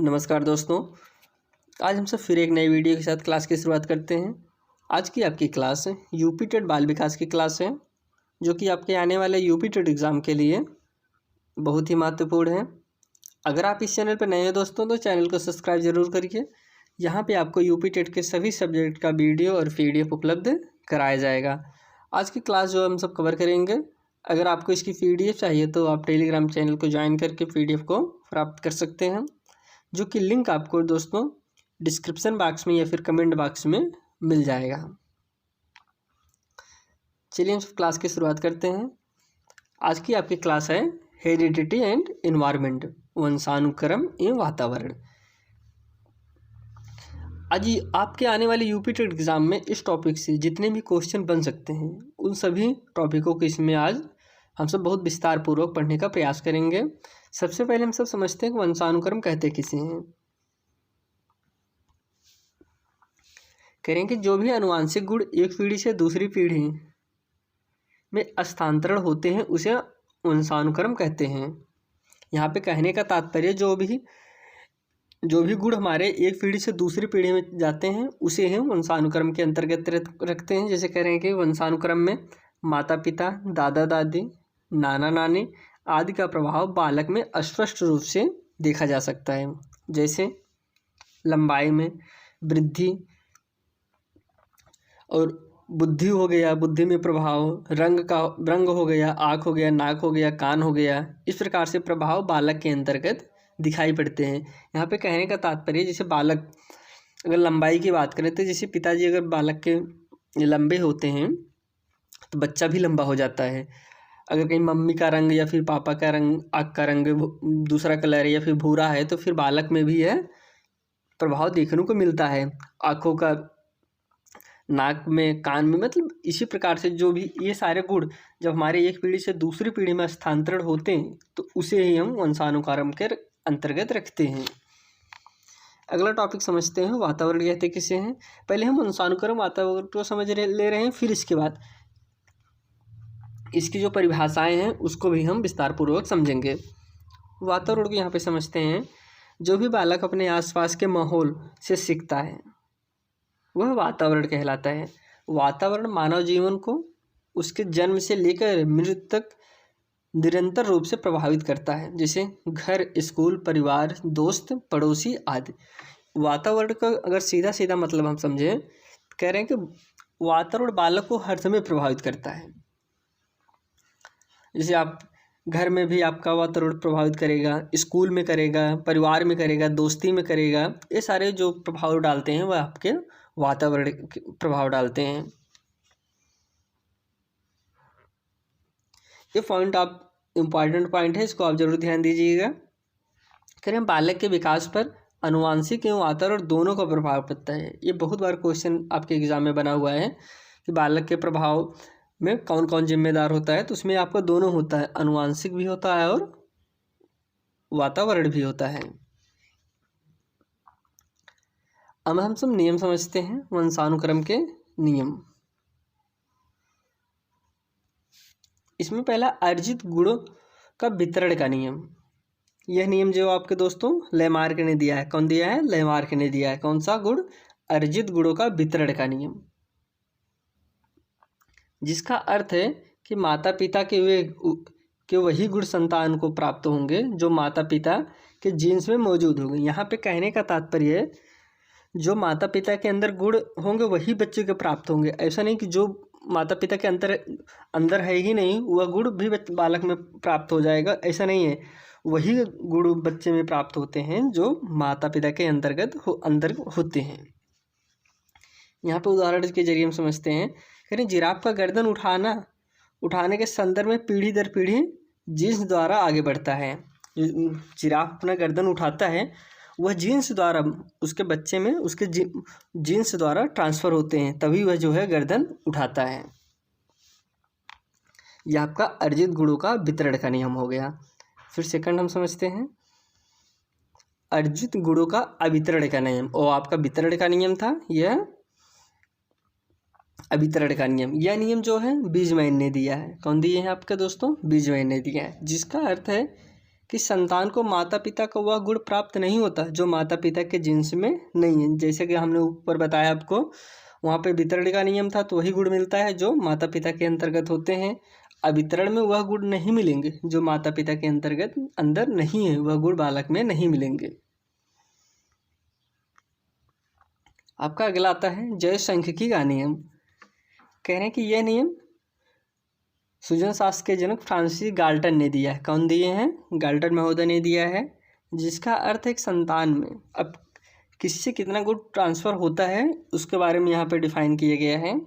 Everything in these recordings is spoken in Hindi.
नमस्कार दोस्तों। आज हम सब फिर एक नई वीडियो के साथ क्लास की शुरुआत करते हैं। आज की आपकी क्लास यूपी टेट बाल विकास की क्लास है, जो कि आपके आने वाले यूपी टेट एग्ज़ाम के लिए बहुत ही महत्वपूर्ण है। अगर आप इस चैनल पर नए हैं दोस्तों, तो चैनल को सब्सक्राइब ज़रूर करिए। यहाँ पे आपको यूपी टेट के सभी सब्जेक्ट का वीडियो और PDF उपलब्ध कराया जाएगा। आज की क्लास जो हम सब कवर करेंगे, अगर आपको इसकी PDF चाहिए तो आप टेलीग्राम चैनल को ज्वाइन करके PDF को प्राप्त कर सकते हैं, जो कि लिंक आपको दोस्तों डिस्क्रिप्शन बॉक्स में या फिर कमेंट बॉक्स में मिल जाएगा। चलिए हम क्लास की शुरुआत करते हैं। आज की आपकी क्लास है हेरिडिटी एंड एनवायरनमेंट, वंशानुक्रम एवं वातावरण। आज आपके आने वाले यूपी टेट एग्जाम में इस टॉपिक से जितने भी क्वेश्चन बन सकते हैं, उन सभी टॉपिकों को इसमें आज हम सब बहुत विस्तार पूर्वक पढ़ने का प्रयास करेंगे। सबसे पहले हम सब समझते हैं कि वंशानुक्रम कहते किसे हैं। करेंगे जो भी आनुवांशिक गुण एक पीढ़ी से दूसरी पीढ़ी में स्थानांतरण होते हैं उसे वंशानुक्रम कहते हैं। यहाँ पे कहने का तात्पर्य जो भी गुण हमारे एक पीढ़ी से दूसरी पीढ़ी में जाते हैं उसे हम वंशानुक्रम के अंतर्गत रखते हैं। जैसे कह रहे हैं कि वंशानुक्रम में माता पिता, दादा दादी, नाना नानी आदि का प्रभाव बालक में स्पष्ट रूप से देखा जा सकता है। जैसे लंबाई में वृद्धि और बुद्धि हो गया, बुद्धि में प्रभाव, रंग हो गया, आँख हो गया, नाक हो गया, कान हो गया, इस प्रकार से प्रभाव बालक के अंतर्गत दिखाई पड़ते हैं। यहाँ पे कहने का तात्पर्य, जैसे बालक अगर लंबाई की बात करें तो जैसे पिताजी अगर बालक के लंबे होते हैं तो बच्चा भी लंबा हो जाता है। अगर कहीं मम्मी का रंग या फिर पापा का रंग, आँख का रंग दूसरा कलर है या फिर भूरा है, तो फिर बालक में भी यह प्रभाव देखने को मिलता है। आँखों का, नाक में, कान में, मतलब इसी प्रकार से जो भी ये सारे गुण जब हमारे एक पीढ़ी से दूसरी पीढ़ी में स्थानांतरण होते हैं तो उसे ही हम वंशानुक्रम के अंतर्गत रखते हैं। अगला टॉपिक समझते हैं, वातावरण कहते किसे हैं। पहले हम वंशानुक्रम वातावरण को समझ ले रहे हैं, फिर इसके बाद इसकी जो परिभाषाएं हैं उसको भी हम विस्तार पूर्वक समझेंगे। वातावरण को यहाँ पे समझते हैं, जो भी बालक अपने आसपास के माहौल से सीखता है वह वातावरण कहलाता है। वातावरण मानव जीवन को उसके जन्म से लेकर मृत्यु तक निरंतर रूप से प्रभावित करता है। जैसे घर, स्कूल, परिवार, दोस्त, पड़ोसी आदि। वातावरण का अगर सीधा सीधा मतलब हम समझें, कह रहे हैं कि वातावरण बालक को हर समय प्रभावित करता है। जैसे आप घर में भी आपका वातावरण प्रभावित करेगा, स्कूल में करेगा, परिवार में करेगा, दोस्ती में करेगा। ये सारे जो प्रभाव डालते हैं वह आपके वातावरण प्रभाव डालते हैं। ये पॉइंट आप इम्पॉर्टेंट पॉइंट है, इसको आप जरूर ध्यान दीजिएगा। करें बालक के विकास पर आनुवांशिक एवं वातावरण दोनों का प्रभाव पड़ता है। ये बहुत बार क्वेश्चन आपके एग्जाम में बना हुआ है कि बालक के प्रभाव में कौन कौन जिम्मेदार होता है, तो उसमें आपका दोनों होता है, आनुवांशिक भी होता है और वातावरण भी होता है। अब हम सब नियम समझते हैं, वंशानुक्रम के नियम। इसमें पहला अर्जित गुणों का वितरण का नियम। यह नियम जो आपके दोस्तों लैमार्क ने दिया है। कौन दिया है? लैमार्क ने दिया है। कौन सा गुण? अर्जित गुणों का वितरण का नियम, जिसका अर्थ है कि माता पिता के वही गुण संतान को प्राप्त होंगे जो माता पिता के जीन्स में मौजूद होंगे। यहाँ पे कहने का तात्पर्य है, जो माता पिता के अंदर गुण होंगे वही बच्चे के प्राप्त होंगे। ऐसा नहीं कि जो माता पिता के अंदर है ही नहीं वह गुण भी बालक में प्राप्त हो जाएगा, ऐसा नहीं है। वही गुण बच्चे में प्राप्त होते हैं जो माता पिता के अंदर होते हैं। यहाँ पे उदाहरण के जरिए हम समझते हैं। करें जिराफ का गर्दन उठाने के संदर्भ में पीढ़ी दर पीढ़ी जीन्स द्वारा आगे बढ़ता है। जिराफ अपना गर्दन उठाता है, वह जीन्स द्वारा उसके बच्चे में उसके जीन्स द्वारा ट्रांसफ़र होते हैं, तभी वह जो है गर्दन उठाता है। यह आपका अर्जित गुणों का वितरण का नियम हो गया। फिर सेकंड हम समझते हैं अर्जित गुणों का अवितरण का नियम। और आपका वितरण का नियम था, यह अभितरण का नियम। यह नियम जो है बीजमैन ने दिया है। कौन दिए हैं आपके दोस्तों? बीजमैन ने दिया है, जिसका अर्थ है कि संतान को माता पिता का वह गुण प्राप्त नहीं होता जो माता पिता के जिन्स में नहीं है। जैसे कि हमने ऊपर बताया आपको, वहाँ पे वितरण का नियम था तो वही गुण मिलता है जो माता पिता के अंतर्गत होते हैं। अवितरण में वह गुण नहीं मिलेंगे जो माता पिता के अंतर्गत अंदर नहीं है, वह गुण बालक में नहीं मिलेंगे। आपका अगला आता है जयसंख्यिकी का नियम। कह रहे हैं कि यह नियम सूजन शास्त्र के जनक फ्रांसिस गाल्टन ने दिया है। कौन दिए हैं? गाल्टन महोदय ने दिया है। जिसका अर्थ एक संतान में अब किसी से कितना गुण ट्रांसफ़र होता है उसके बारे में यहाँ पे डिफाइन किया गया है।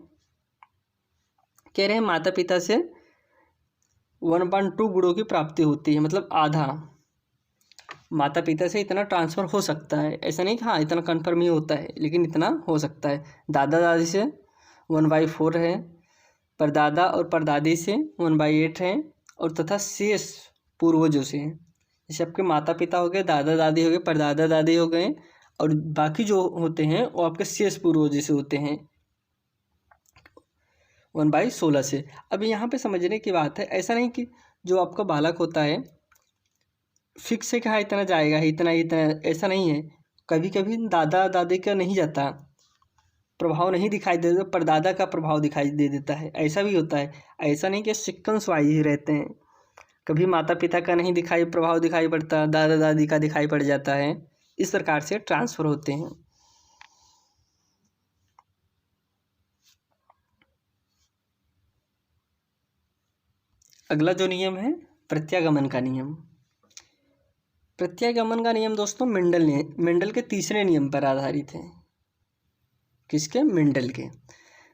कह रहे हैं माता पिता से 1.2 गुणों की प्राप्ति होती है, मतलब आधा। माता पिता से इतना ट्रांसफ़र हो सकता है, ऐसा नहीं कि हाँ इतना कन्फर्म ही होता है, लेकिन इतना हो सकता है। दादा दादी से 1/4 है, परदादा और परदादी से 1/8 है, और तथा शेष पूर्वजों से हैं। जैसे आपके माता पिता हो गए, दादा दादी हो गए, परदादा दादी हो गए, और बाकी जो होते हैं वो आपके शेष पूर्वजों से होते हैं 1/16 से। अब यहाँ पे समझने की बात है, ऐसा नहीं कि जो आपका बालक होता है फिक्स है कि हाँ इतना जाएगा ही, इतना इतना, ऐसा नहीं है। कभी कभी दादा दादी का नहीं जाता, प्रभाव नहीं दिखाई दे देता, परदादा का प्रभाव दिखाई दे देता है, ऐसा भी होता है। ऐसा नहीं कि सीक्वेंस वाइज ही रहते हैं, कभी माता पिता का नहीं प्रभाव दिखाई पड़ता, दादा दादी का दिखाई पड़ जाता है। इस प्रकार से ट्रांसफ़र होते हैं। अगला जो नियम है प्रत्यागमन का नियम। प्रत्यागमन का नियम दोस्तों मेंडल के तीसरे नियम पर आधारित है। किसके? मेंडल के।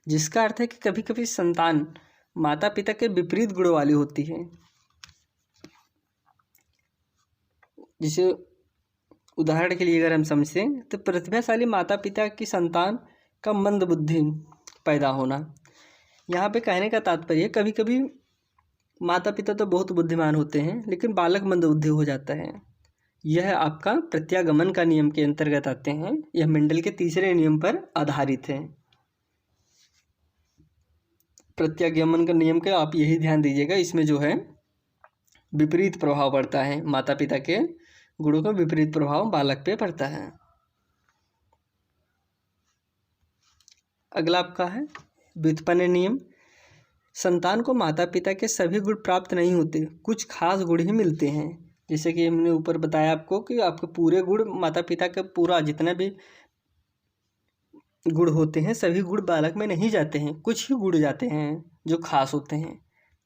जिसका अर्थ है कि कभी कभी संतान माता पिता के विपरीत गुणों वाली होती है। जिसे उदाहरण के लिए अगर हम समझें तो प्रतिभाशाली माता पिता की संतान का मंद बुद्धि पैदा होना। यहाँ पे कहने का तात्पर्य कभी कभी माता पिता तो बहुत बुद्धिमान होते हैं लेकिन बालक मंद बुद्धि हो जाता है। यह आपका प्रत्यागमन का नियम के अंतर्गत आते हैं। यह मेंडल के तीसरे नियम पर आधारित है। प्रत्यागमन का नियम का आप यही ध्यान दीजिएगा, इसमें जो है विपरीत प्रभाव पड़ता है, माता पिता के गुणों का विपरीत प्रभाव बालक पे पड़ता है। अगला आपका है व्युत्पन्न नियम। संतान को माता पिता के सभी गुण प्राप्त नहीं होते, कुछ खास गुण ही मिलते हैं। जैसे कि हमने ऊपर बताया आपको कि आपके पूरे गुण माता पिता का पूरा जितना भी गुण होते हैं सभी गुण बालक में नहीं जाते हैं, कुछ ही गुण जाते हैं जो खास होते हैं।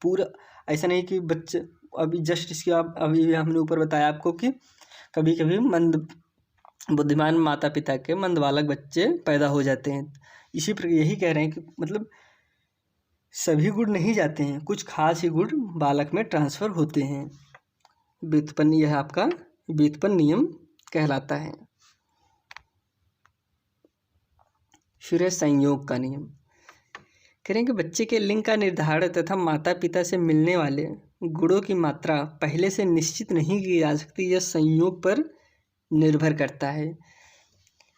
पूरा ऐसा नहीं कि बच्चे अभी जस्ट इसके आप अभी हमने ऊपर बताया आपको कि कभी कभी मंद बुद्धिमान माता पिता के मंद बालक बच्चे पैदा हो जाते हैं। इसी पर यही कह रहे हैं कि मतलब सभी गुण नहीं जाते हैं, कुछ खास ही गुण बालक में ट्रांसफ़र होते हैं। व्युत्पन्न, यह आपका व्युत्पन्न नियम कहलाता है। फिर है संयोग का नियम। कह रहे हैं कि बच्चे के लिंग का निर्धारण तथा माता पिता से मिलने वाले गुणों की मात्रा पहले से निश्चित नहीं की जा सकती, यह संयोग पर निर्भर करता है।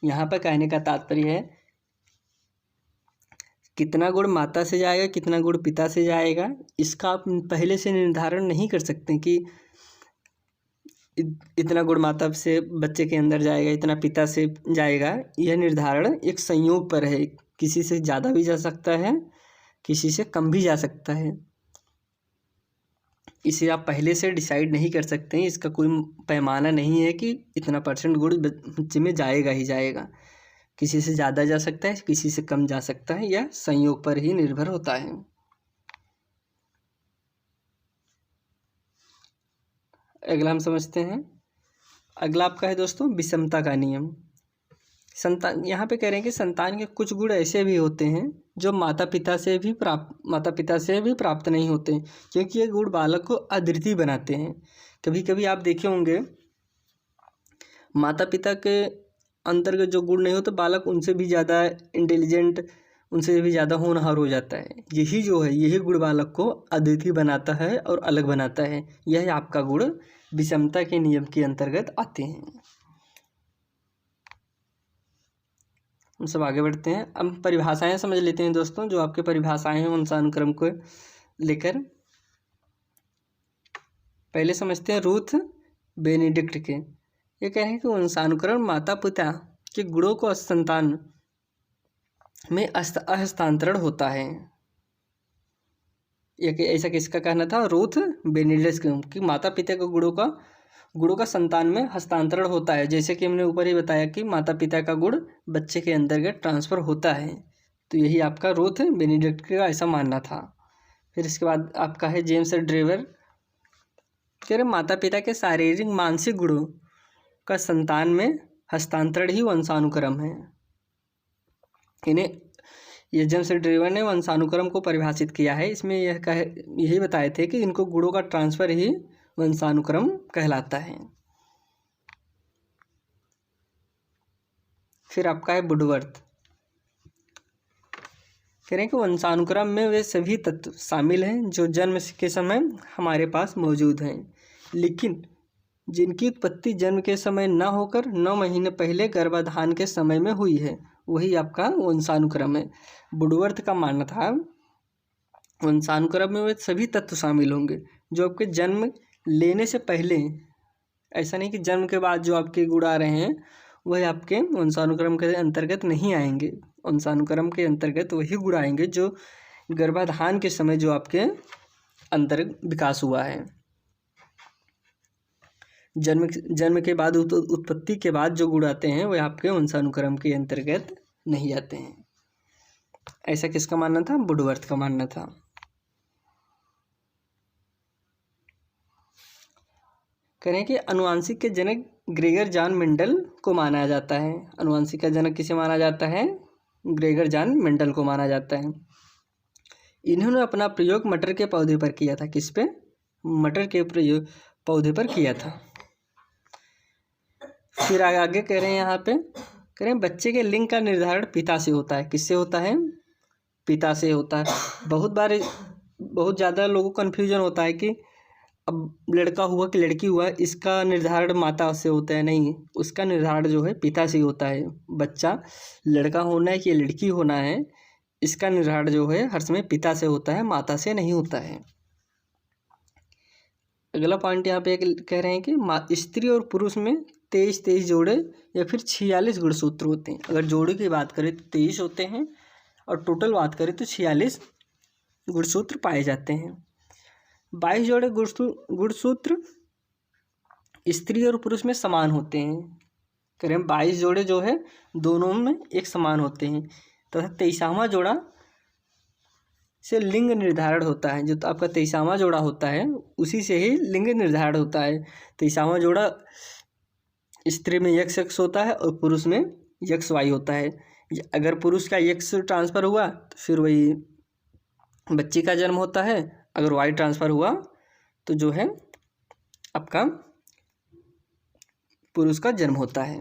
यहाँ पर कहने का तात्पर्य है कितना गुण माता से जाएगा, कितना गुण पिता से जाएगा, इसका आप पहले से निर्धारण नहीं कर सकते कि इतना गुण माता से बच्चे के अंदर जाएगा, इतना पिता से जाएगा। यह निर्धारण एक संयोग पर है, किसी से ज़्यादा भी जा सकता है, किसी से कम भी जा सकता है। इसे आप पहले से डिसाइड नहीं कर सकते हैं, इसका कोई पैमाना नहीं है कि इतना % गुण बच्चे में जाएगा ही जाएगा। किसी से ज़्यादा जा सकता है, किसी से कम जा सकता है, यह संयोग पर ही निर्भर होता है। अगला हम समझते हैं। अगला आपका है दोस्तों विषमता का नियम। संतान, यहाँ पे कह रहे हैं कि संतान के कुछ गुण ऐसे भी होते हैं जो माता पिता से भी प्राप्त नहीं होते, क्योंकि ये गुण बालक को अद्वितीय बनाते हैं। कभी कभी आप देखे होंगे माता पिता के अंतर्गत जो गुण नहीं होते, बालक उनसे भी ज़्यादा इंटेलिजेंट, उनसे भी ज़्यादा होनहार हो जाता है। यही जो है यही गुण बालक को अद्वितीय बनाता है और अलग बनाता है। यह आपका गुण विषमता के नियम के अंतर्गत आते हैं। हम सब आगे बढ़ते हैं। अब परिभाषाएं समझ लेते हैं दोस्तों। जो आपके परिभाषाएं हैं उनसे अनुक्रम को लेकर पहले समझते हैं रूथ बेनेडिक्ट के। ये कह रहे हैं कि वंशानुक्रम माता पिता के गुणों को संतान में हस्तांतरण होता है। ये ऐसा किसका कहना था? रूथ बेनेडिक्ट कि माता पिता के गुणों का संतान में हस्तांतरण होता है। जैसे कि हमने ऊपर ही बताया कि माता पिता का गुण बच्चे के अंतर्गत ट्रांसफर होता है, तो यही आपका रूथ बेनेडिक्ट का ऐसा मानना था। फिर इसके बाद आपका है जेम्स ड्रेवर, कह रहे माता पिता के शारीरिक मानसिक गुणों का संतान में हस्तांतरण ही वंशानुक्रम है। इन्हें ये जेम्स ड्रेवर ने वंशानुक्रम को परिभाषित किया है। इसमें यही बताए थे कि इनको गुणों का ट्रांसफर ही वंशानुक्रम कहलाता है। फिर आपका है वुडवर्थ, कह रहे हैं कि वंशानुक्रम में वे सभी तत्व शामिल हैं जो जन्म के समय हमारे पास मौजूद हैं, लेकिन जिनकी उत्पत्ति जन्म के समय न होकर 9 महीने पहले गर्भाधान के समय में हुई है, वही आपका वंशानुक्रम है। वुडवर्थ का मानना था वंशानुक्रम में वे सभी तत्व शामिल होंगे जो आपके जन्म लेने से पहले, ऐसा नहीं कि जन्म के बाद जो आपके गुण आ रहे हैं वह आपके वंशानुक्रम के अंतर्गत नहीं आएंगे। वंशानुक्रम के अंतर्गत वही गुण आएंगे जो गर्भाधान के समय जो आपके अंतर विकास हुआ है। जन्म के बाद उत्पत्ति के बाद जो गुण आते हैं वह आपके वंशानुक्रम के अंतर्गत नहीं आते हैं। ऐसा किसका मानना था? वुडवर्थ का मानना था। करें कि अनुवांशिक के जनक ग्रेगर जॉन मेंडल को माना जाता है। अनुवांशिक का जनक किसे माना जाता है? ग्रेगर जॉन मेंडल को माना जाता है। इन्होंने अपना प्रयोग मटर के पौधे पर किया था। किस पे? मटर के प्रयोग पौधे पर किया था। फिर आगे कह रहे हैं यहाँ पे, कह रहे हैं बच्चे के लिंग का निर्धारण पिता से होता है। किससे होता है? पिता से होता है। बहुत ज़्यादा लोगों को कन्फ्यूजन होता है कि अब लड़का हुआ कि लड़की हुआ, इसका निर्धारण माता से होता है। नहीं, उसका निर्धारण जो है पिता से होता है। बच्चा लड़का होना है कि लड़की होना है, इसका निर्धारण जो है हर समय पिता से होता है, माता से नहीं होता है। अगला पॉइंट यहाँ पे कह रहे हैं कि स्त्री और पुरुष में 23 जोड़े या फिर 46 गुणसूत्र होते हैं। अगर जोड़े की बात करें तो 23 होते हैं और टोटल बात करें तो 46 गुणसूत्र पाए जाते हैं। 22 जोड़े गुणसूत्र स्त्री और पुरुष में समान होते हैं। करें 22 जोड़े जो है दोनों में एक समान होते हैं, तथा 23वां जोड़ा से लिंग निर्धारण होता है। जो तो आपका 23वां जोड़ा होता है उसी से ही लिंग निर्धारण होता है। 23वां जोड़ा स्त्री में XX होता है और पुरुष में XY होता है। अगर पुरुष का X ट्रांसफ़र हुआ तो फिर वही बच्ची का जन्म होता है, अगर Y ट्रांसफ़र हुआ तो जो है आपका पुरुष का जन्म होता है।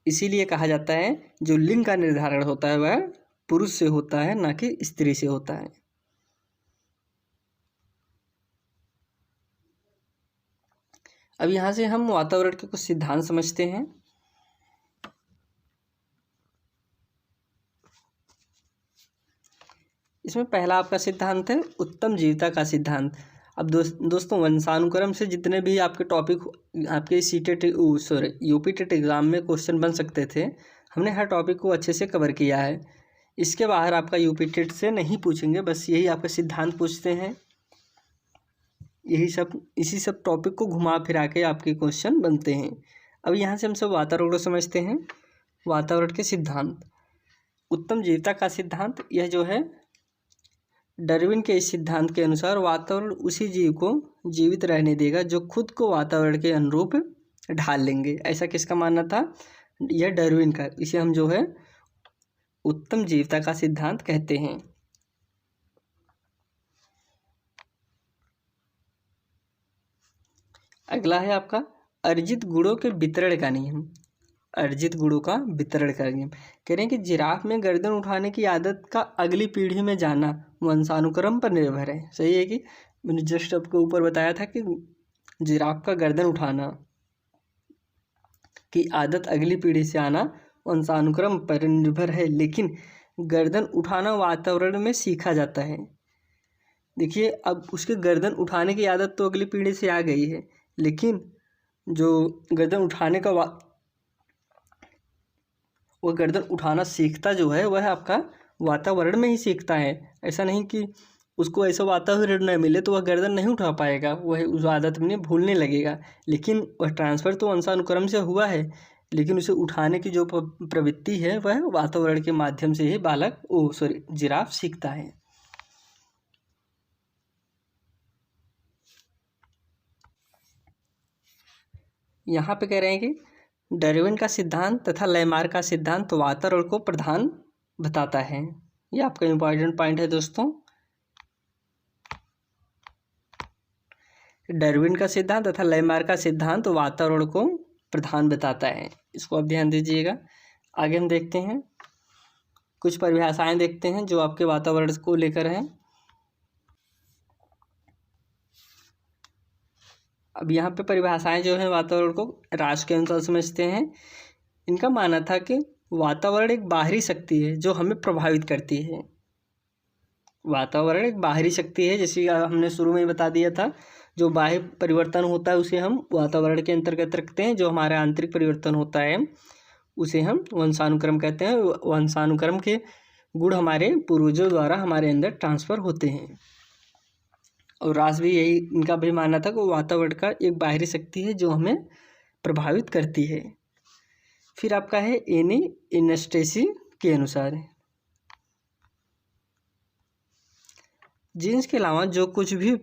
इसीलिए कहा जाता है जो लिंग का निर्धारण होता है वह पुरुष से होता है, ना कि स्त्री से होता है। अब यहाँ से हम वातावरण के कुछ सिद्धांत समझते हैं। इसमें पहला आपका सिद्धांत है उत्तम जीविता का सिद्धांत। अब दोस्तों वंशानुक्रम से जितने भी आपके टॉपिक आपके यूपी टेट एग्ज़ाम में क्वेश्चन बन सकते थे, हमने हर टॉपिक को अच्छे से कवर किया है। इसके बाहर आपका यूपी टेट से नहीं पूछेंगे, बस यही आपका सिद्धांत पूछते हैं। इसी सब टॉपिक को घुमा फिरा के आपके क्वेश्चन बनते हैं। अब यहाँ से हम सब वातावरण को समझते हैं। वातावरण के सिद्धांत, उत्तम जीविता का सिद्धांत, यह जो है डार्विन के इस सिद्धांत के अनुसार वातावरण उसी जीव को जीवित रहने देगा जो खुद को वातावरण के अनुरूप ढाल लेंगे। ऐसा किसका मानना था? यह डार्विन का। इसे हम जो है उत्तम जीविता का सिद्धांत कहते हैं। अगला है आपका अर्जित गुणों के वितरण का नियम। अर्जित गुणों का वितरण का नियम कह रहे हैं कि जिराफ में गर्दन उठाने की आदत का अगली पीढ़ी में जाना वंशानुक्रम पर निर्भर है। सही है कि मैंने जस्ट आपको ऊपर बताया था कि जिराफ का गर्दन उठाना की आदत अगली पीढ़ी से आना वंशानुक्रम पर निर्भर है, लेकिन गर्दन उठाना वातावरण में सीखा जाता है। देखिए अब उसके गर्दन उठाने की आदत तो अगली पीढ़ी से आ गई है, लेकिन जो गर्दन उठाने का वो गर्दन उठाना सीखता जो है वह आपका वातावरण में ही सीखता है। ऐसा नहीं कि उसको ऐसा वातावरण न मिले तो वह गर्दन नहीं उठा पाएगा, वह उस आदत में भूलने लगेगा। लेकिन वह ट्रांसफ़र तो वंशानुक्रम से हुआ है, लेकिन उसे उठाने की जो प्रवृत्ति है वह वातावरण के माध्यम से ही जिराफ सीखता है। यहाँ पे कह रहे हैं कि डार्विन का सिद्धांत तथा लैमार्क का सिद्धांत वातावरण को प्रधान बताता है। ये आपका इम्पॉर्टेंट पॉइंट है दोस्तों। डार्विन का सिद्धांत तथा लैमार्क का सिद्धांत वातावरण को प्रधान बताता है, इसको आप ध्यान दीजिएगा। आगे हम देखते हैं, कुछ परिभाषाएं देखते हैं जो आपके वातावरण को लेकर हैं। अब यहाँ पे परिभाषाएं जो हैं वातावरण को राष्ट्र के अनुसार समझते हैं। इनका मानना था कि वातावरण एक बाहरी शक्ति है जो हमें प्रभावित करती है। वातावरण एक बाहरी शक्ति है, जैसे हमने शुरू में ही बता दिया था, जो बाह्य परिवर्तन होता है उसे हम वातावरण के अंतर्गत रखते हैं, जो हमारा आंतरिक परिवर्तन होता है उसे हम वंशानुक्रम कहते हैं। वंशानुक्रम के गुण हमारे पूर्वजों द्वारा हमारे अंदर ट्रांसफ़र होते हैं। और रास भी यही इनका भी मानना था कि वातावरण का एक बाहरी शक्ति है जो हमें प्रभावित करती है। फिर आपका है एनी एनास्टेसी के अनुसार, जीन्स के अलावा जो कुछ भी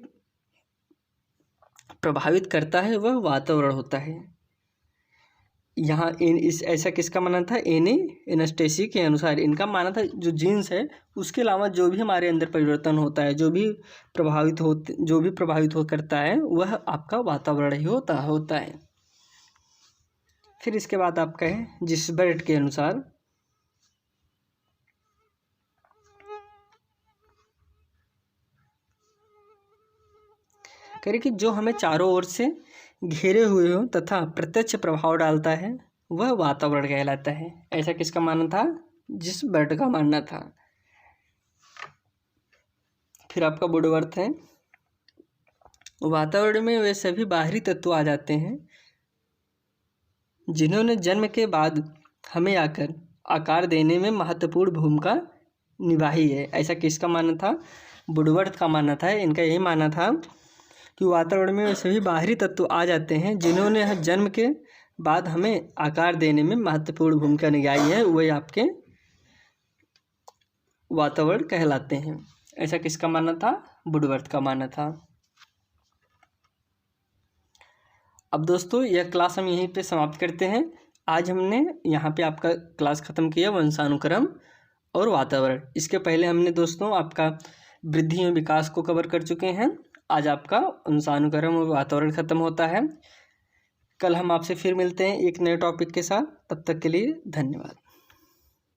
प्रभावित करता है वह वातावरण होता है। यहाँ ऐसा किसका मानना था? एनी एनास्टेसी के अनुसार इनका मानना था जो जीन्स है उसके अलावा जो भी हमारे अंदर परिवर्तन होता है, जो भी प्रभावित हो करता है वह आपका वातावरण ही होता है। फिर इसके बाद आपका है जिसबर्ट के अनुसार, कह रहे कि जो हमें चारों ओर से घेरे हुए हो तथा प्रत्यक्ष प्रभाव डालता है वह वातावरण कहलाता है। ऐसा किसका मानना था? जिसबर्ट का मानना था। फिर आपका वुडवर्थ है, वातावरण में वे सभी बाहरी तत्व आ जाते हैं जिन्होंने जन्म के बाद हमें आकार देने में महत्वपूर्ण भूमिका निभाई है। ऐसा किसका मानना था? वुडवर्थ का मानना था। इनका यही मानना था कि वातावरण में वे सभी बाहरी तत्व आ जाते हैं जिन्होंने जन्म के बाद हमें आकार देने में महत्वपूर्ण भूमिका निभाई है, वही आपके वातावरण कहलाते हैं। ऐसा किसका मानना था? वुडवर्थ का मानना था। अब दोस्तों यह क्लास हम यहीं पे समाप्त करते हैं। आज हमने यहाँ पे आपका क्लास ख़त्म किया वंशानुक्रम और वातावरण। इसके पहले हमने दोस्तों आपका वृद्धि एवं विकास को कवर कर चुके हैं। आज आपका वंशानुक्रम और वातावरण ख़त्म होता है। कल हम आपसे फिर मिलते हैं एक नए टॉपिक के साथ। तब तक के लिए धन्यवाद।